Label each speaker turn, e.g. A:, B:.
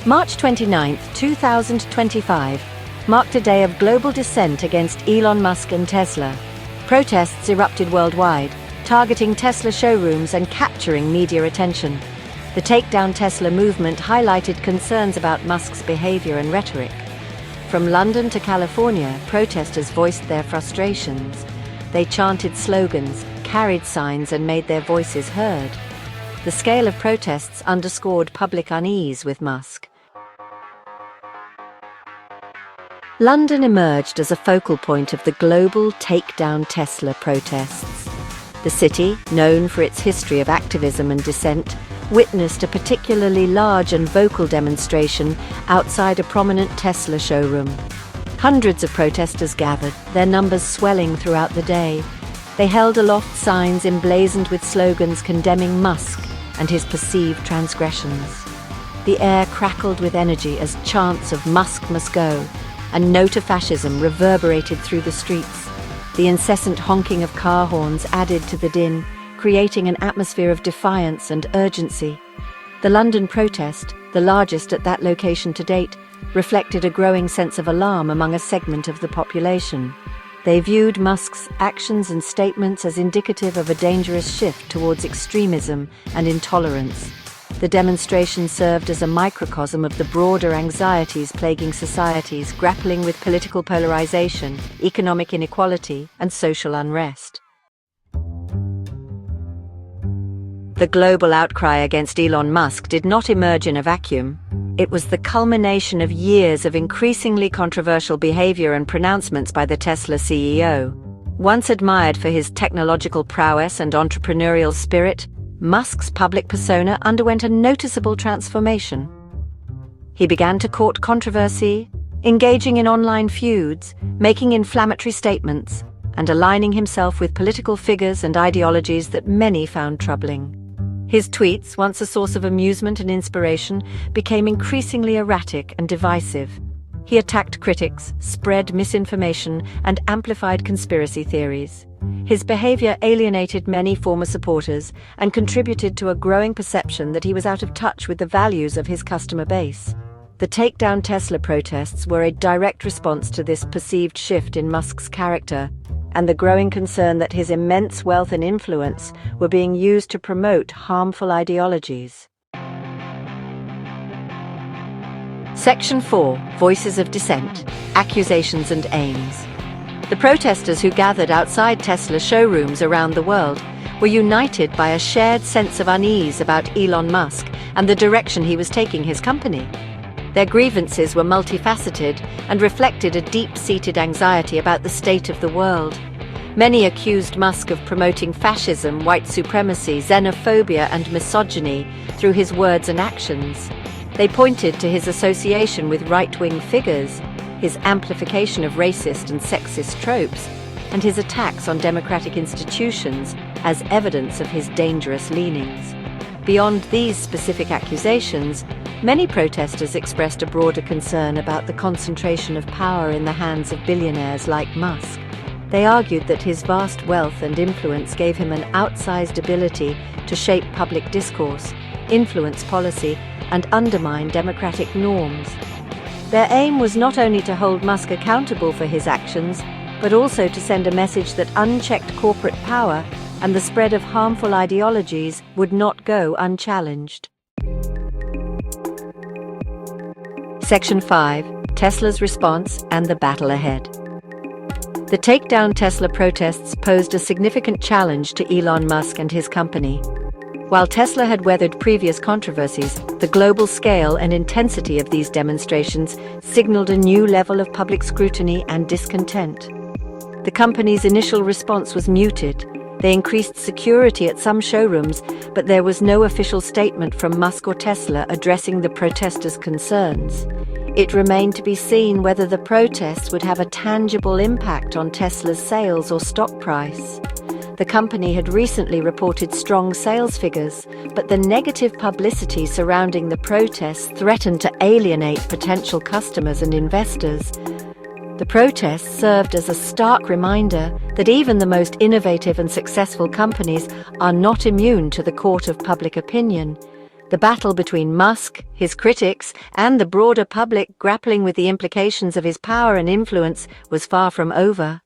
A: March 29, 2025, marked a day of global dissent against Elon Musk and Tesla. Protests erupted worldwide, targeting Tesla showrooms and capturing media attention. The Take Down Tesla movement highlighted concerns about Musk's behavior and rhetoric. From London to California, protesters voiced their frustrations. They chanted slogans, carried signs, and made their voices heard. The scale of protests underscored public unease with Musk. London emerged as a focal point of the global Take Down Tesla protests. The city, known for its history of activism and dissent, witnessed a particularly large and vocal demonstration outside a prominent Tesla showroom. Hundreds of protesters gathered, their numbers swelling throughout the day. They held aloft signs emblazoned with slogans condemning Musk and his perceived transgressions. The air crackled with energy as chants of "Musk must go" and "No to fascism" reverberated through the streets. The incessant honking of car horns added to the din, creating an atmosphere of defiance and urgency. The London protest, the largest at that location to date, reflected a growing sense of alarm among a segment of the population. They viewed Musk's actions and statements as indicative of a dangerous shift towards extremism and intolerance. The demonstration served as a microcosm of the broader anxieties plaguing societies grappling with political polarization, economic inequality, and social unrest. The global outcry against Elon Musk did not emerge in a vacuum. It was the culmination of years of increasingly controversial behavior and pronouncements by the Tesla CEO. Once admired for his technological prowess and entrepreneurial spirit, Musk's public persona underwent a noticeable transformation. He began to court controversy, engaging in online feuds, making inflammatory statements, and aligning himself with political figures and ideologies that many found troubling. His tweets, once a source of amusement and inspiration, became increasingly erratic and divisive. He attacked critics, spread misinformation, and amplified conspiracy theories. His behavior alienated many former supporters and contributed to a growing perception that he was out of touch with the values of his customer base. The Take Down Tesla protests were a direct response to this perceived shift in Musk's character and the growing concern that his immense wealth and influence were being used to promote harmful ideologies. Section 4. Voices of Dissent, Accusations and Aims. The protesters who gathered outside Tesla showrooms around the world were united by a shared sense of unease about Elon Musk and the direction he was taking his company. Their grievances were multifaceted and reflected a deep-seated anxiety about the state of the world. Many accused Musk of promoting fascism, white supremacy, xenophobia, and misogyny through his words and actions. They pointed to his association with right-wing figures, his amplification of racist and sexist tropes, and his attacks on democratic institutions as evidence of his dangerous leanings. Beyond these specific accusations, many protesters expressed a broader concern about the concentration of power in the hands of billionaires like Musk. They argued that his vast wealth and influence gave him an outsized ability to shape public discourse, influence policy, and undermine democratic norms. Their aim was not only to hold Musk accountable for his actions, but also to send a message that unchecked corporate power and the spread of harmful ideologies would not go unchallenged. Section 5. Tesla's Response and the Battle Ahead. The Take Down Tesla protests posed a significant challenge to Elon Musk and his company. While Tesla had weathered previous controversies, the global scale and intensity of these demonstrations signaled a new level of public scrutiny and discontent. The company's initial response was muted. They increased security at some showrooms, but there was no official statement from Musk or Tesla addressing the protesters' concerns. It remained to be seen whether the protests would have a tangible impact on Tesla's sales or stock price. The company had recently reported strong sales figures, but the negative publicity surrounding the protests threatened to alienate potential customers and investors. The protests served as a stark reminder that even the most innovative and successful companies are not immune to the court of public opinion. The battle between Musk, his critics, and the broader public grappling with the implications of his power and influence was far from over.